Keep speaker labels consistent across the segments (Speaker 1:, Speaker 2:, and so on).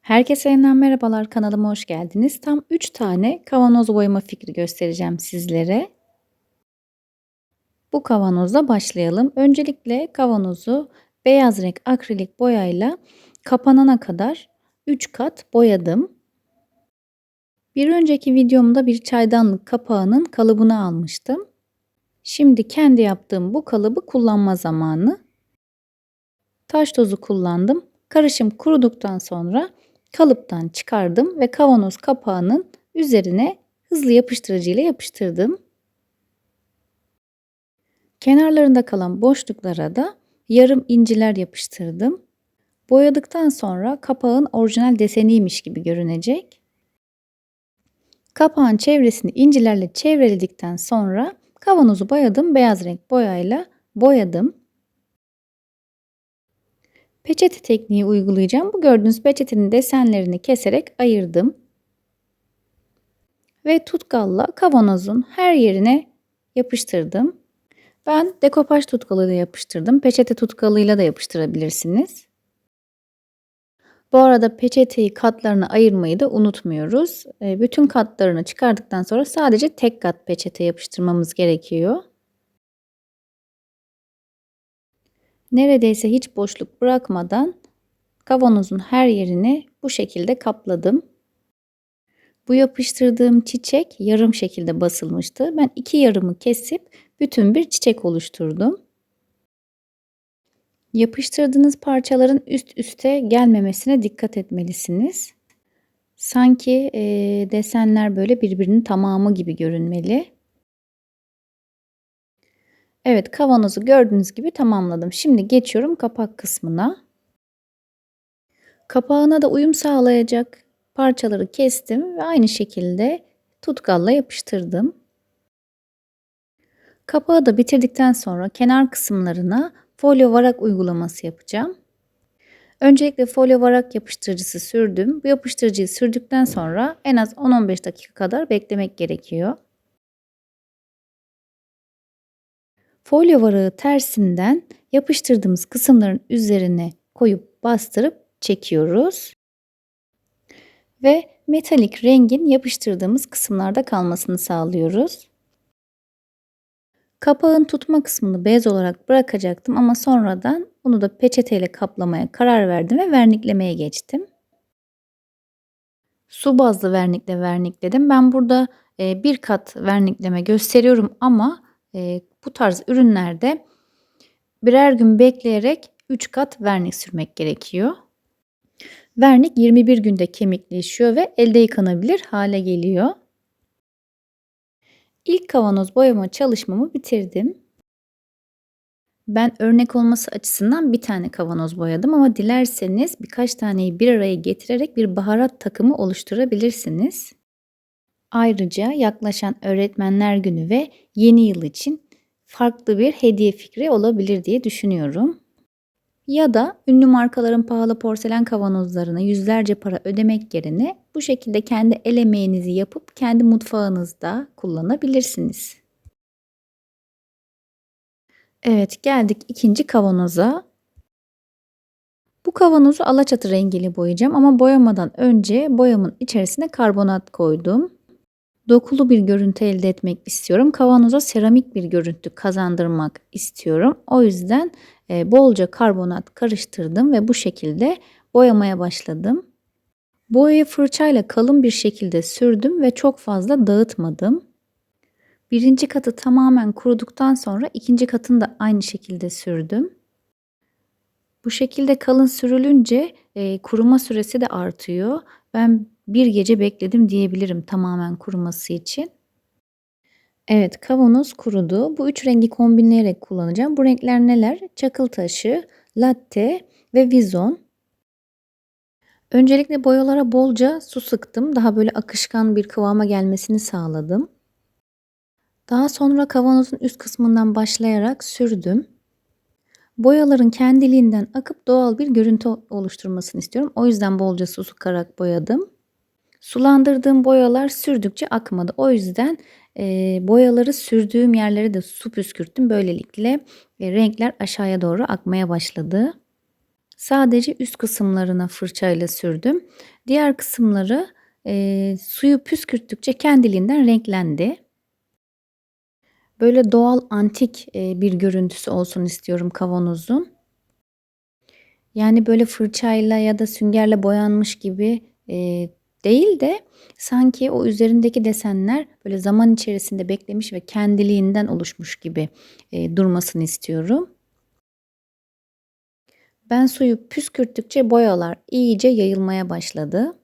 Speaker 1: Herkese yeniden merhabalar, kanalıma hoş geldiniz. Tam 3 tane kavanoz boyama fikri göstereceğim sizlere. Bu kavanozla başlayalım. Öncelikle kavanozu beyaz renk akrilik boyayla kapanana kadar 3 kat boyadım. Bir önceki videomda bir çaydanlık kapağının kalıbını almıştım. Şimdi kendi yaptığım bu kalıbı kullanma zamanı. Taş tozu kullandım. Karışım kuruduktan sonra kalıptan çıkardım ve kavanoz kapağının üzerine hızlı yapıştırıcı ile yapıştırdım. Kenarlarında kalan boşluklara da yarım inciler yapıştırdım. Boyadıktan sonra kapağın orijinal deseniymiş gibi görünecek. Kapağın çevresini incilerle çevreledikten sonra kavanozu boyadım. Beyaz renk boyayla boyadım. Peçete tekniği uygulayacağım. Bu gördüğünüz peçetenin desenlerini keserek ayırdım. Ve tutkalla kavanozun her yerine yapıştırdım. Ben dekopaj tutkalıyla yapıştırdım. Peçete tutkalıyla da yapıştırabilirsiniz. Bu arada peçeteyi katlarına ayırmayı da unutmuyoruz. Bütün katlarını çıkardıktan sonra sadece tek kat peçete yapıştırmamız gerekiyor. Neredeyse hiç boşluk bırakmadan kavanozun her yerini bu şekilde kapladım. Bu yapıştırdığım çiçek yarım şekilde basılmıştı. Ben 2 yarımı kesip bütün bir çiçek oluşturdum. Yapıştırdığınız parçaların üst üste gelmemesine dikkat etmelisiniz. Sanki desenler böyle birbirinin tamamı gibi görünmeli. Evet, kavanozu gördüğünüz gibi tamamladım. Şimdi geçiyorum kapak kısmına. Kapağına da uyum sağlayacak parçaları kestim ve aynı şekilde tutkalla yapıştırdım. Kapağı da bitirdikten sonra kenar kısımlarına folyo varak uygulaması yapacağım. Öncelikle folyo varak yapıştırıcısı sürdüm. Bu yapıştırıcıyı sürdükten sonra en az 10-15 dakika kadar beklemek gerekiyor. Folyo varağı tersinden yapıştırdığımız kısımların üzerine koyup bastırıp çekiyoruz. Ve metalik rengin yapıştırdığımız kısımlarda kalmasını sağlıyoruz. Kapağın tutma kısmını bez olarak bırakacaktım ama sonradan bunu da peçeteyle kaplamaya karar verdim ve verniklemeye geçtim. Su bazlı vernikle vernikledim. Ben burada bir kat vernikleme gösteriyorum ama bu tarz ürünlerde birer gün bekleyerek 3 kat vernik sürmek gerekiyor. Vernik 21 günde kemikleşiyor ve elde yıkanabilir hale geliyor. İlk kavanoz boyama çalışmamı bitirdim. Ben örnek olması açısından bir tane kavanoz boyadım ama dilerseniz birkaç taneyi bir araya getirerek bir baharat takımı oluşturabilirsiniz. Ayrıca yaklaşan Öğretmenler Günü ve yeni yıl için farklı bir hediye fikri olabilir diye düşünüyorum. Ya da ünlü markaların pahalı porselen kavanozlarına yüzlerce para ödemek yerine bu şekilde kendi el emeğinizi yapıp kendi mutfağınızda kullanabilirsiniz. Evet, geldik ikinci kavanoza. Bu kavanozu alaçatı rengiyle boyayacağım ama boyamadan önce boyamın içerisine karbonat koydum. Dokulu bir görüntü elde etmek istiyorum. Kavanoza seramik bir görüntü kazandırmak istiyorum. O yüzden bolca karbonat karıştırdım ve bu şekilde boyamaya başladım. Boyayı fırçayla kalın bir şekilde sürdüm ve çok fazla dağıtmadım. Birinci katı tamamen kuruduktan sonra ikinci katını da aynı şekilde sürdüm. Bu şekilde kalın sürülünce kuruma süresi de artıyor. Ben bir gece bekledim diyebilirim tamamen kuruması için. Evet, kavanoz kurudu. Bu 3 rengi kombinleyerek kullanacağım. Bu renkler neler? Çakıl taşı, latte ve vizon. Öncelikle boyalara bolca su sıktım. Daha böyle akışkan bir kıvama gelmesini sağladım. Daha sonra kavanozun üst kısmından başlayarak sürdüm. Boyaların kendiliğinden akıp doğal bir görüntü oluşturmasını istiyorum. O yüzden bolca su sıkarak boyadım. Sulandırdığım boyalar sürdükçe akmadı. O yüzden boyaları sürdüğüm yerlere de su püskürttüm. Böylelikle renkler aşağıya doğru akmaya başladı. Sadece üst kısımlarına fırçayla sürdüm. Diğer kısımları suyu püskürttükçe kendiliğinden renklendi. Böyle doğal antik bir görüntüsü olsun istiyorum kavanozun. Yani böyle fırçayla ya da süngerle boyanmış gibi değil de sanki o üzerindeki desenler böyle zaman içerisinde beklemiş ve kendiliğinden oluşmuş gibi durmasını istiyorum. Ben suyu püskürttükçe boyalar iyice yayılmaya başladı.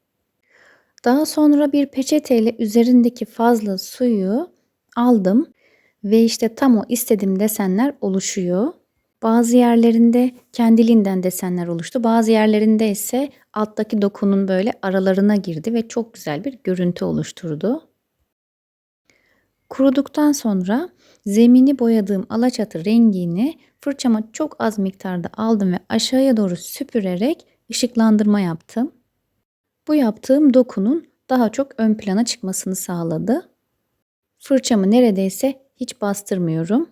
Speaker 1: Daha sonra bir peçeteyle üzerindeki fazla suyu aldım ve işte tam o istediğim desenler oluşuyor. Bazı yerlerinde kendiliğinden desenler oluştu. Bazı yerlerinde ise alttaki dokunun böyle aralarına girdi ve çok güzel bir görüntü oluşturdu. Kuruduktan sonra zemini boyadığım alaçatı rengini fırçama çok az miktarda aldım ve aşağıya doğru süpürerek ışıklandırma yaptım. Bu yaptığım dokunun daha çok ön plana çıkmasını sağladı. Fırçamı neredeyse hiç bastırmıyorum.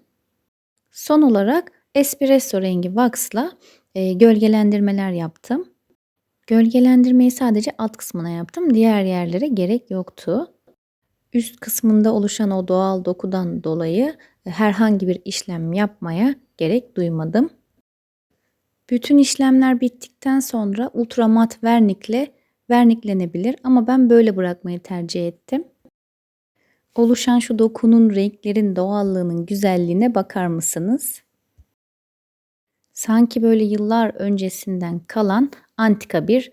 Speaker 1: Son olarak espresso rengi wax'la gölgelendirmeler yaptım. Gölgelendirmeyi sadece alt kısmına yaptım. Diğer yerlere gerek yoktu. Üst kısmında oluşan o doğal dokudan dolayı herhangi bir işlem yapmaya gerek duymadım. Bütün işlemler bittikten sonra ultramat vernikle verniklenebilir ama ben böyle bırakmayı tercih ettim. Oluşan şu dokunun, renklerin doğallığının güzelliğine bakar mısınız? Sanki böyle yıllar öncesinden kalan antika bir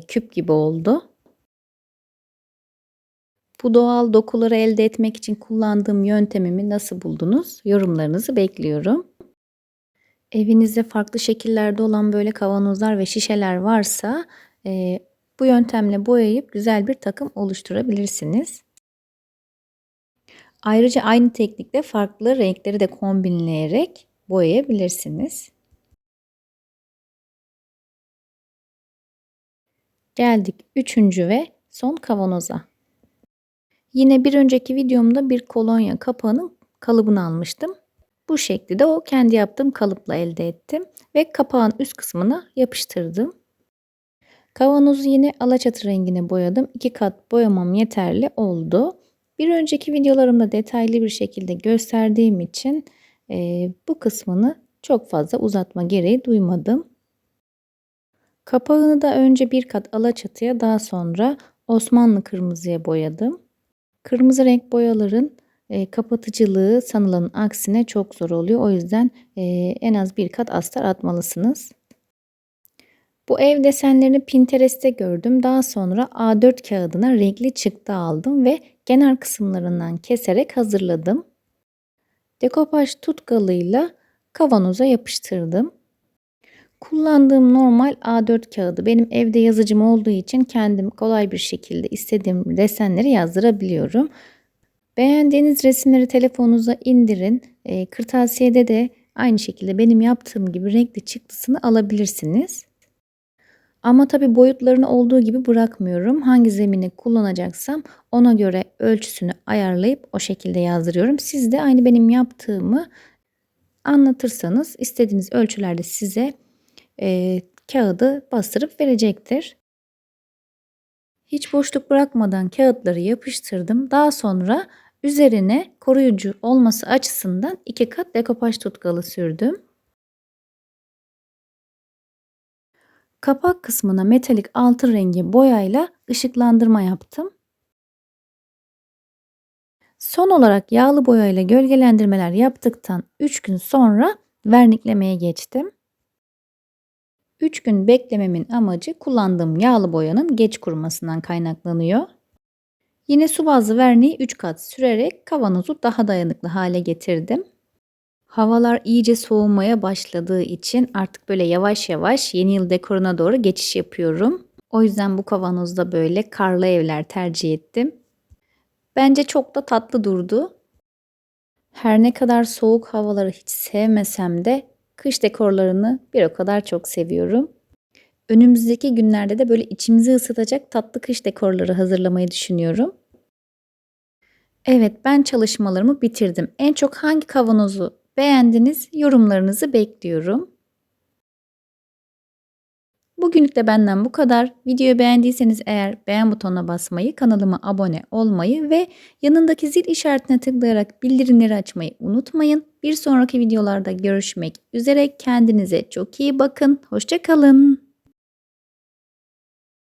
Speaker 1: küp gibi oldu. Bu doğal dokuları elde etmek için kullandığım yöntemimi nasıl buldunuz? Yorumlarınızı bekliyorum. Evinizde farklı şekillerde olan böyle kavanozlar ve şişeler varsa bu yöntemle boyayıp güzel bir takım oluşturabilirsiniz. Ayrıca aynı teknikle farklı renkleri de kombinleyerek boyayabilirsiniz. Geldik üçüncü ve son kavanoza. Yine bir önceki videomda bir kolonya kapağının kalıbını almıştım. Bu şekli de o kendi yaptığım kalıpla elde ettim ve kapağın üst kısmına yapıştırdım. Kavanozu yine alaçatı rengine boyadım. 2 kat boyamam yeterli oldu. Bir önceki videolarımda detaylı bir şekilde gösterdiğim için bu kısmını çok fazla uzatma gereği duymadım. Kapağını da önce bir kat alaçatıya, daha sonra Osmanlı kırmızıya boyadım. Kırmızı renk boyaların kapatıcılığı sanılanın aksine çok zor oluyor. O yüzden en az bir kat astar atmalısınız. Bu ev desenlerini Pinterest'te gördüm. Daha sonra A4 kağıdına renkli çıktı aldım ve kenar kısımlarından keserek hazırladım. Dekopaj tutkalıyla kavanoza yapıştırdım. Kullandığım normal A4 kağıdı. Benim evde yazıcım olduğu için kendim kolay bir şekilde istediğim desenleri yazdırabiliyorum. Beğendiğiniz resimleri telefonunuza indirin. Kırtasiyede de aynı şekilde benim yaptığım gibi renkli çıktısını alabilirsiniz. Ama tabii boyutlarını olduğu gibi bırakmıyorum. Hangi zemini kullanacaksam ona göre ölçüsünü ayarlayıp o şekilde yazdırıyorum. Siz de aynı benim yaptığımı anlatırsanız istediğiniz ölçülerde size kağıdı bastırıp verecektir. Hiç boşluk bırakmadan kağıtları yapıştırdım. Daha sonra üzerine koruyucu olması açısından 2 kat dekopaj tutkalı sürdüm. Kapak kısmına metalik altın rengi boyayla ışıklandırma yaptım. Son olarak yağlı boyayla gölgelendirmeler yaptıktan 3 gün sonra verniklemeye geçtim. 3 gün beklememin amacı kullandığım yağlı boyanın geç kurumasından kaynaklanıyor. Yine su bazlı verniği 3 kat sürerek kavanozu daha dayanıklı hale getirdim. Havalar iyice soğumaya başladığı için artık böyle yavaş yavaş yeni yıl dekoruna doğru geçiş yapıyorum. O yüzden bu kavanozda böyle karlı evler tercih ettim. Bence çok da tatlı durdu. Her ne kadar soğuk havaları hiç sevmesem de kış dekorlarını bir o kadar çok seviyorum. Önümüzdeki günlerde de böyle içimizi ısıtacak tatlı kış dekorları hazırlamayı düşünüyorum. Evet, ben çalışmalarımı bitirdim. En çok hangi kavanozu beğendiniz? Yorumlarınızı bekliyorum. Bugünlük de benden bu kadar. Videoyu beğendiyseniz eğer beğen butonuna basmayı, kanalıma abone olmayı ve yanındaki zil işaretine tıklayarak bildirimleri açmayı unutmayın. Bir sonraki videolarda görüşmek üzere. Kendinize çok iyi bakın. Hoşça kalın.